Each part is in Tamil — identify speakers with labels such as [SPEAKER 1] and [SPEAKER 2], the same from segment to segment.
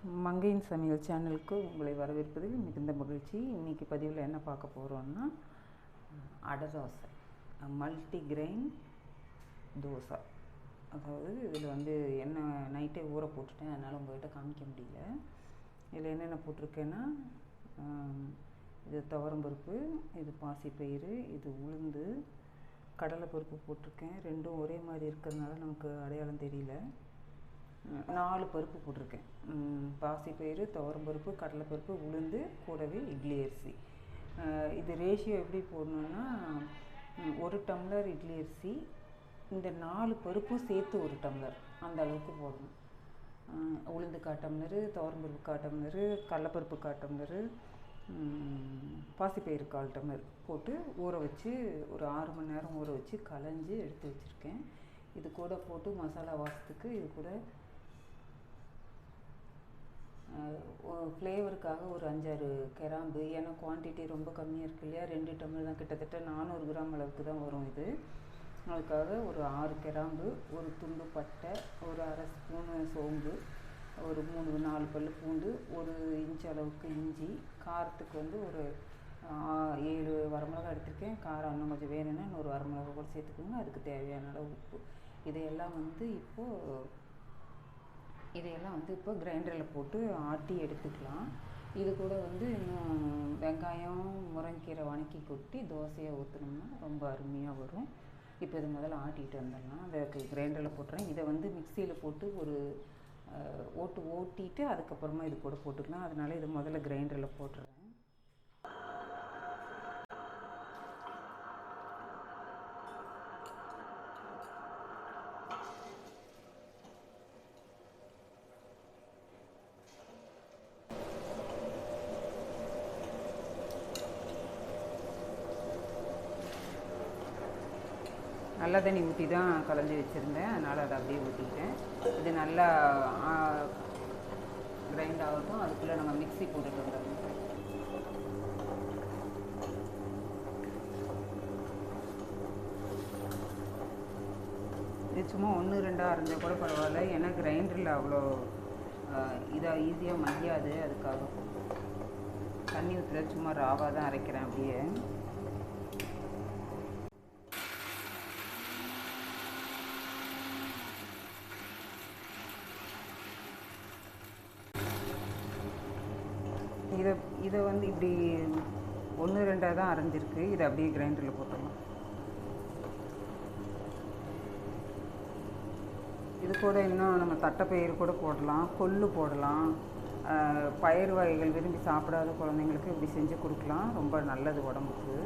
[SPEAKER 1] மங்கையின் சமையல் சேனலுக்கு உங்களை வரவேற்பதில் மிகுந்த மகிழ்ச்சி. இன்றைக்கி பதிவில் என்ன பார்க்க போகிறோன்னா அடை தோசை, மல்டிகிரெயின் தோசை. அதாவது இதில் எண்ணெய் நைட்டே ஊற போட்டுட்டேன், அதனால் உங்கள்கிட்ட காமிக்க முடியல. இதில் என்னென்ன போட்டிருக்கேன்னா இது துவரம்பருப்பு, இது பாசிப்பயிறு, இது உளுந்து, கடலைப்பருப்பு போட்டிருக்கேன். ரெண்டும் ஒரே மாதிரி இருக்கிறதுனால நமக்கு அடையாளம் தெரியல. 4 பருப்பு போட்டிருக்கேன். பாசிப்பயிறு, துவரம்பருப்பு, கடலைப்பருப்பு, உளுந்து, கூடவே இட்லி அரிசி. இது ரேஷியோ எப்படி போடணுன்னா 1 டம்ளர் இட்லி அரிசி, இந்த 4 பருப்பும் சேர்த்து 1 டம்ளர் அந்த அளவுக்கு போடணும். உளுந்து 1/4 டம்ளரு, துவரம்பருப்பு 1/4 டம்ளரு, கடலைப்பருப்பு 1/4 டம்ளரு, பாசிப்பயிறு 1/4 டம்ளர் போட்டு ஊற வச்சு ஒரு 6 மணி நேரம் ஊற வச்சு களைஞ்சி எடுத்து வச்சுருக்கேன். இது கூட போட்டு மசாலா வாசத்துக்கு இது கூட ஃப்ளேவருக்காக ஒரு 5-6 கிராம்பு, ஏன்னா குவான்டிட்டி ரொம்ப கம்மியாக இருக்கு இல்லையா, 2 டம்ளர் தான், கிட்டத்தட்ட 400 கிராம் அளவுக்கு தான் வரும் இது. அதுக்காக ஒரு 6 கிராம்பு, ஒரு துண்டு பட்டை, ஒரு 1/2 ஸ்பூனு சோம்பு, ஒரு 3-4 பல் பூண்டு, 1 இன்ச் அளவுக்கு இஞ்சி, காரத்துக்கு ஒரு 7 வரமிளகா எடுத்திருக்கேன். காரம் இன்னும் கொஞ்சம் வேணும்னா இன்னொரு வரமிளகா கூட சேர்த்துக்கோங்க. அதுக்கு தேவையான அளவு உப்பு. இதையெல்லாம் இப்போ கிரைண்டரில் போட்டு ஆட்டி எடுத்துக்கலாம். இது கூட இன்னும் வெங்காயம், முருங்கைக்கீரை வணக்கி கொட்டி தோசையை ஊற்றினோம்னா ரொம்ப அருமையாக வரும். இப்போ இது முதல்ல ஆட்டிகிட்டு வந்துடலாம். அதை கிரைண்டரில் போட்டுறேன். இதை மிக்சியில் போட்டு ஒரு ஓட்டிட்டு அதுக்கப்புறமா இது கூட போட்டுக்கலாம். அதனால் இது முதல்ல கிரைண்டரில் போட்டுறேன். நல்ல தண்ணி ஊற்றி தான் கலந்து வச்சுருந்தேன், அதனால் அதை அப்படியே ஊற்றிக்கிட்டேன். இது நல்லா கிரைண்ட் ஆகட்டும், அதுக்குள்ளே நம்ம மிக்ஸி போட்டுட்டு வந்துடணும். இது சும்மா 1-2 அரைஞ்சால் கூட பரவாயில்ல, ஏன்னா கிரைண்டரில் அவ்வளோ இதாக ஈஸியாக மையாது. அதுக்காக தண்ணி ஊற்றுல சும்மா ராவாக தான் அரைக்கிறேன் அப்படியே. இதை இப்படி 1-2 தான் அரைஞ்சிருக்கு. இதை அப்படியே கிரைண்டரில் போட்டுடலாம். இது கூட இன்னும் நம்ம தட்டைப்பயிறு கூட போடலாம், கொள்ளு போடலாம். பயிறு வகைகள் விரும்பி சாப்பிடாத குழந்தைங்களுக்கு இப்படி செஞ்சு கொடுக்கலாம். ரொம்ப நல்லது உடம்புக்கு.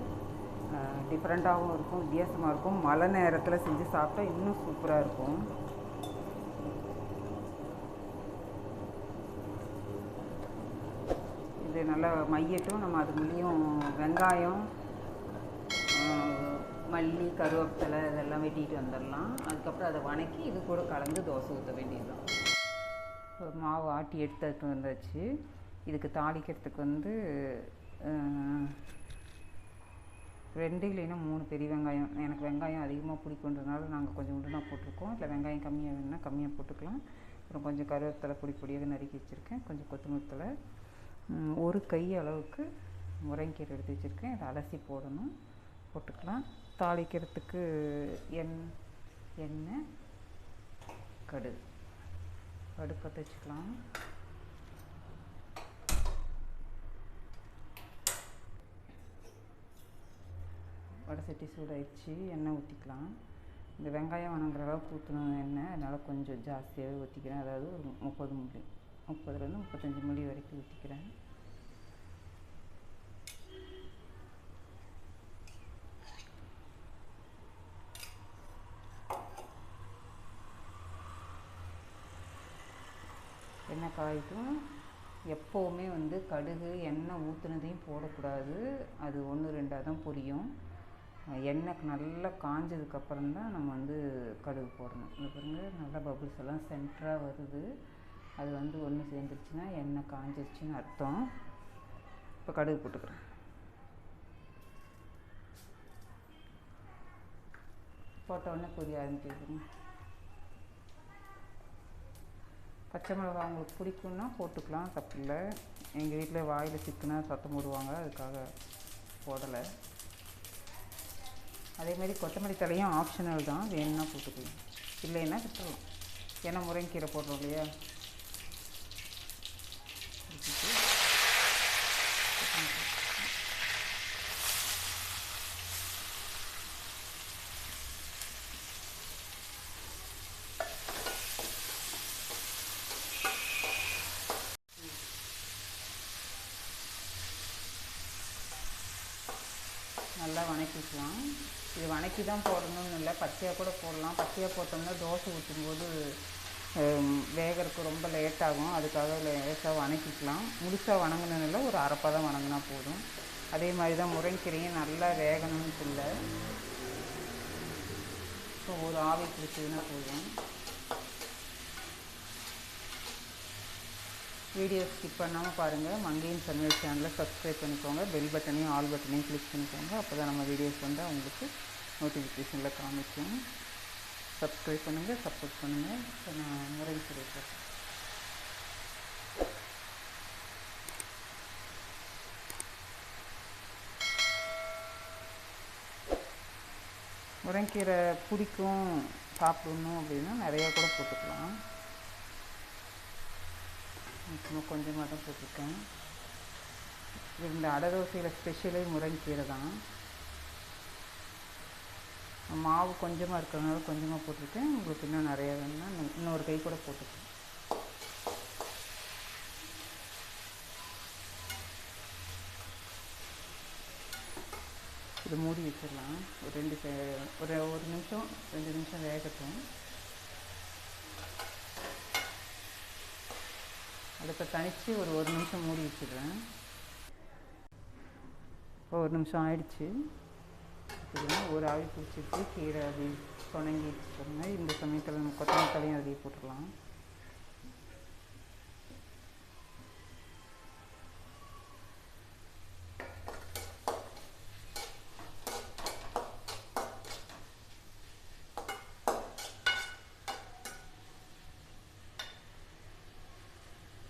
[SPEAKER 1] டிஃப்ரெண்ட்டாகவும் இருக்கும், வித்தியாசமாக இருக்கும். மழை நேரத்தில் செஞ்சு சாப்பிட்டா இன்னும் சூப்பராக இருக்கும். இது நல்லா மையட்டும். நம்ம அதுக்குள்ளேயும் வெங்காயம், மல்லி, கருவேப்பிலை இதெல்லாம் வெட்டிட்டு வந்துடலாம். அதுக்கப்புறம் அதை வணக்கி இது கூட கலந்து தோசை ஊற்ற வேண்டியதுதான். மாவு ஆட்டி எடுத்துட்டு வந்தாச்சு. இதுக்கு தாளிக்கிறதுக்கு 2 இல்லைன்னா 3 பெரிய வெங்காயம். எனக்கு வெங்காயம் அதிகமாக பிடிக்குன்றதுனால நாங்கள் கொஞ்சம் உண்டுனா போட்டிருக்கோம். இல்லை வெங்காயம் கம்மியாக வேணும்னா கம்மியாக போட்டுக்கலாம். அப்புறம் கொஞ்சம் கருவேப்பிலை பொடியாக நறுக்கி வச்சுருக்கேன். கொஞ்சம் கொத்தமல்லி தழை, 1 கை அளவுக்கு முருங்கைக்கீரை எடுத்து வச்சுருக்கேன். இதை அலசி போட்டுக்கலாம். தாளிக்கிறதுக்கு எண்ணெய், கடுகு பற்ற வச்சுக்கலாம். வடை சட்டி சூடாயிடுச்சு, எண்ணெய் ஊற்றிக்கலாம். இந்த வெங்காயம் வணங்குற அளவுக்கு ஊற்றணும் எண்ணெய், அதனால் கொஞ்சம் ஜாஸ்தியாகவே ஊற்றிக்கிறேன். அதாவது ஒரு 30-30 35 மில்லி வரைக்கும் ஊற்றிக்கிறேன். எண்ணெய் காய்ட்டும். எப்போவுமே கடுகு எண்ணெய் ஊற்றுனதையும் போடக்கூடாது. அது 1-2 தான் பொரியும். எண்ணெய் நல்லா காஞ்சதுக்கப்புறம் தான் நம்ம கடுகு போடணும். இது பாருங்கள், நல்லா பபுள்ஸ் எல்லாம் சென்டராக வருது. அது ஒன்று சேர்ந்துருச்சுன்னா எண்ணெய் காஞ்சிருச்சுன்னு அர்த்தம். இப்போ கடுகு போட்டுக்கிறேன். போட்ட உடனே பொரிய ஆரம்பிச்சிருக்கணும். பச்சை மிளகா அவங்களுக்கு பிடிக்குன்னா போட்டுக்கலாம், தப்பு இல்லை. எங்கள் வீட்டில் வாயில் சிக்குனா சத்தம் போடுவாங்க, அதுக்காக போடலை. அதேமாதிரி கொத்தமல்லி தலையும் ஆப்ஷனல் தான், வேணும்னா போட்டுக்கலாம், இல்லைன்னா விட்டுறலாம். ஏன்னா முருங்கைக்கீரை போடுறோம் இல்லையா. நல்லா வணக்கிக்கலாம். இது வணக்கி தான் போடணும்னு இல்லை, பச்சையாக கூட போடலாம். பச்சையாக போட்டோம்னா தோசை ஊற்றும்போது வேகறதுக்கு ரொம்ப லேட் ஆகும், அதுக்காக லேசாக வணக்கிக்கலாம். முழுசாக வணங்கணும்ல, ஒரு அரைப்பதம் வணங்கினா போதும். அதே மாதிரி தான் முருங்கைக்கீரையும் நல்லா வேகணும்னு இல்லை, ஸோ ஒரு ஆவி பிடிச்சதுன்னா போதும். வீடியோ ஸ்கிப் பண்ணாமல் பாருங்கள். மங்கையின் சமையல் சேனலை சப்ஸ்கிரைப் பண்ணிக்கோங்க, பெல் பட்டனையும் ஆல் பட்டனையும் கிளிக் பண்ணிக்கோங்க. அப்போ தான் நம்ம வீடியோஸ் வந்து உங்களுக்கு நோட்டிஃபிகேஷனில் காமிக்கும். சப்ஸ்கிரைப் பண்ணுங்கள், சப்போர்ட் பண்ணுங்கள். இப்போ நான் முருங்கைக்கீரை போட்டேன். முருங்கைக்கீரை பிடிக்கும் சாப்பிடணும் அப்படின்னா நிறையா கூட போட்டுக்கலாம். சும்மா கொஞ்சமாக தான் போட்டிருக்கேன். இந்த அடை தோசையில் ஸ்பெஷலே முருங்கைக்கீரை தான். மாவு கொஞ்சமாக இருக்கிறதுனால கொஞ்சமாக போட்டிருக்கேன். உங்களுக்கு இன்னும் நிறையா வேணும்னா இன்னொரு கை கூட போட்டுருக்கேன். இது மூடி வச்சிடலாம். ஒரு நிமிஷம் 2 நிமிஷம் வேகட்டும். அடுப்பை தனித்து ஒரு நிமிஷம் மூடி வச்சிடுறேன். இப்போ 1 நிமிஷம் ஆயிடுச்சு. ஒரு ஆவி பிடிச்சிட்டு கீரை அப்படி சொணங்கிடுச்சு பாருங்க. இந்த சமயத்தில் நம்ம கொத்தமல்லி தலையும் அதிலே போட்டுடலாம்.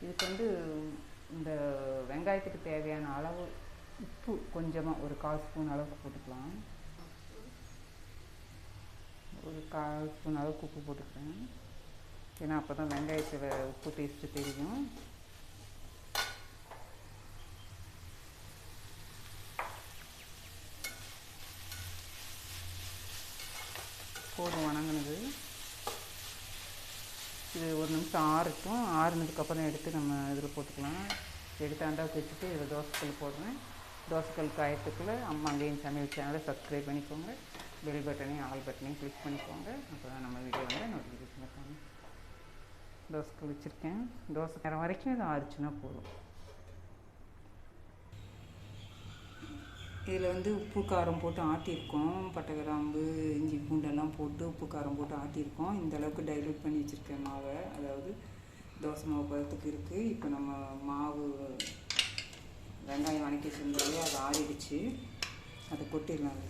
[SPEAKER 1] இதுக்கு வந்து இந்த வெங்காயத்துக்கு தேவையான அளவு உப்பு கொஞ்சமாக ஒரு 1/4 ஸ்பூன் அளவுக்கு போட்டுக்கலாம். ஒரு 1/4 ஸ்பூன் அளவுக்கு உப்பு போட்டுக்கிறேன். ஏன்னா அப்போ தான் வெங்காயத்தில் உப்பு டேஸ்ட்டு தெரியும். போதும் வணங்கினது. இது 1 நிமிஷம் ஆறட்டும். ஆறுனதுக்கப்புறம் எடுத்து நம்ம இதில் போட்டுக்கலாம். எடுத்து அண்டாவுக்கு வச்சுட்டு இதில் தோசைக்கல் போடுறேன். தோசைக்கல் காயத்துக்குள்ளே மங்கையின் சமையல் சேனலை சப்ஸ்கிரைப் பண்ணிக்கோங்க, பெல் பட்டனையும் ஆல் பட்டனையும் கிளிக் பண்ணிக்கோங்க. அப்போ தான் நம்ம வீடியோ வந்து நோட்டிஃபிகேஷன் இருக்காங்க. தோசைக்கல் வச்சுருக்கேன். தோசை நேரம் வரைக்கும் இது ஆறுச்சுன்னா போதும். இதில் வந்து உப்பு காரம் போட்டு ஆட்டியிருக்கோம். பட்டை கிராம்பு இஞ்சி பூண்டெல்லாம் போட்டு உப்பு காரம் போட்டு ஆட்டியிருக்கோம். இந்த அளவுக்கு டைல்யூட் பண்ணி வச்சுருக்கேன் மாவை. அதாவது தோசை மாவு பதத்துக்கு இருக்குது. இப்போ நம்ம மாவு வெங்காயம் வணக்கி செஞ்சாலே அது ஆறிடுச்சு. அதை கொட்டிடலாம்.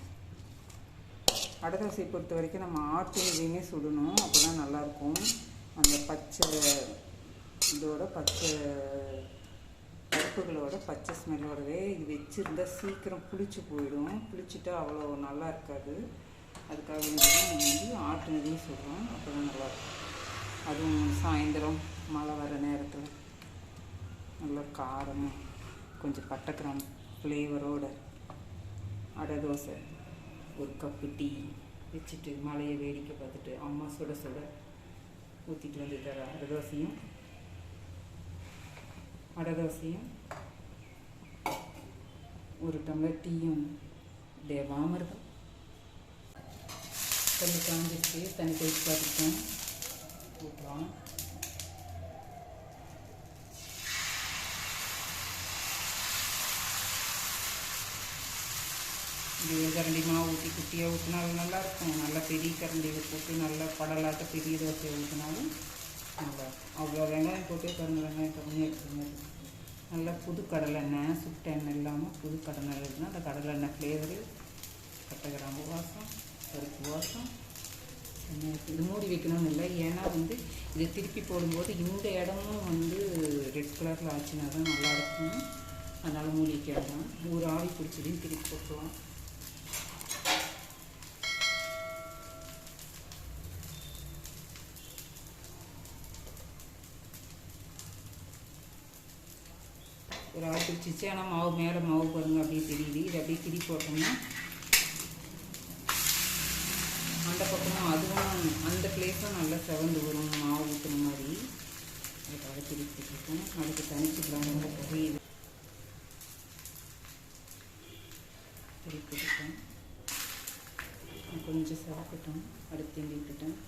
[SPEAKER 1] அடை தோசையை பொறுத்த வரைக்கும் நம்ம ஆட்டு இதையுமே சுடணும், அப்போ தான் நல்லாயிருக்கும். அந்த பச்சை இதோட பச்சை பருப்புகளோட பச்சை ஸ்மெல்லோடவே இது வச்சுருந்தால் சீக்கிரம் புளிச்சு போயிடும். புளிச்சுட்டா அவ்வளோ நல்லா இருக்காது. அதுக்காக நம்ம வந்து ஆட்டுனதையும் சொல்கிறோம், அப்போ தான் நல்லாயிருக்கும். அதுவும் சாயந்தரம் மழை வர நேரத்தில் நல்லா காரமாக கொஞ்சம் பட்டை கிராம்பு ஃப்ளேவரோட அடை தோசை, ஒரு கப்பு டீ வச்சுட்டு மழையை வேடிக்கை பார்த்துட்டு அம்மா சுட சுட ஊற்றிட்டு வந்து தர அடை தோசையும் ஒரு டம்ளர் டீயும் தேவாமல் இருக்கும். தண்ணி காஞ்சிச்சு, தண்ணி கொதிச்சு பார்த்துட்டேன். ஊற்றலாம். இது கரண்டி மாவு ஊற்றி குட்டியாக ஊற்றினாலும் நல்லாயிருக்கும். நல்லா பெரிய கரண்டியில் போட்டு நல்லா படலாட்ட பெரிய தோசையை ஊற்றினாலும் நல்லா அவ்வளோ வெங்காயம் போட்டு பாருங்கள். வெங்காயம் கம்மியாக இருக்குங்க. நல்லா புது கடலெண்ணெய், சுட்ட எண்ணெய் இல்லாமல் புது கடலெண்ணெய் இருக்குன்னா அந்த கடலெண்ணெய் ஃப்ளேவரு, பட்டை கிராம்பு வாசம், பருப்பு வாசம், இது மூடி வைக்கணும்னு இல்லை, ஏன்னா வந்து இதை திருப்பி போடும்போது இந்த இடமும் வந்து ரெட் கலரில் ஆச்சுன்னா தான் நல்லாயிருக்கும். அதனால் மூடி வைக்க வேண்டாம். ஒரு ஆவி பிடிச்சதையும் திருப்பி போட்டுக்கலாம். ஒரு ஆவி பிடிச்சிச்சு, ஆனால் மாவு மேலே மாவு பாருங்கள் அப்படியே தெரியுது. இது அப்படியே திருப்பி போட்டோம்னா அந்த பக்கமும் அதுவும் அந்த பிளேஸும் நல்லா செவந்து வரும், மாவு ஊற்றுன மாதிரி. அதுக்காக திருப்பிட்டுருக்கோம். அதுக்கு தனிச்சுக்கலாம், ரொம்ப புரியுது. திருப்பிட்டுட்டேன், கொஞ்சம் செவக்கட்டும். அடுத்து திரும்பி விட்டுட்டேன்.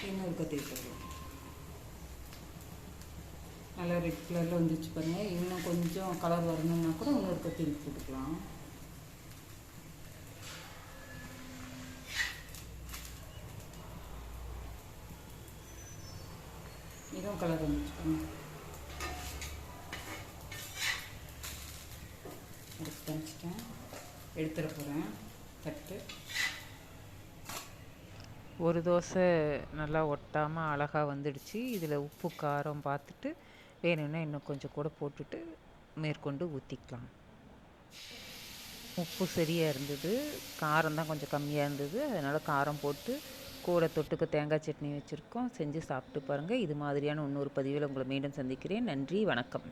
[SPEAKER 1] இன்னொரு கத்திரி போடுறோம். நல்லா ரெட் கலரில் வந்துச்சு பாருங்கள். இன்னும் கொஞ்சம் கலர் வரணும்னா கூட இன்னொரு கத்திரி போட்டுக்கலாம். இதுவும் கலர் வந்துச்சு பாருங்கள். எடுத்து தனிச்சிட்டேன், எடுத்துட போகிறேன் தட்டு.
[SPEAKER 2] ஒரு தோசை நல்லா ஒட்டாமல் அழகாக வந்துடுச்சு. இதில் உப்பு காரம் பார்த்துட்டு வேணும்னா இன்னும் கொஞ்சம் கூட போட்டுட்டு மேற்கொண்டு ஊற்றிக்கலாம். உப்பு சரியாக இருந்தது, காரம் தான் கொஞ்சம் கம்மியாக இருந்தது. அதனால் காரம் போட்டு கூட தொட்டுக்க தேங்காய் சட்னி வச்சுருக்கோம். செஞ்சு சாப்பிட்டு பாருங்கள். இது மாதிரியான இன்னொரு பதிவில் உங்களை மீண்டும் சந்திக்கிறேன். நன்றி, வணக்கம்.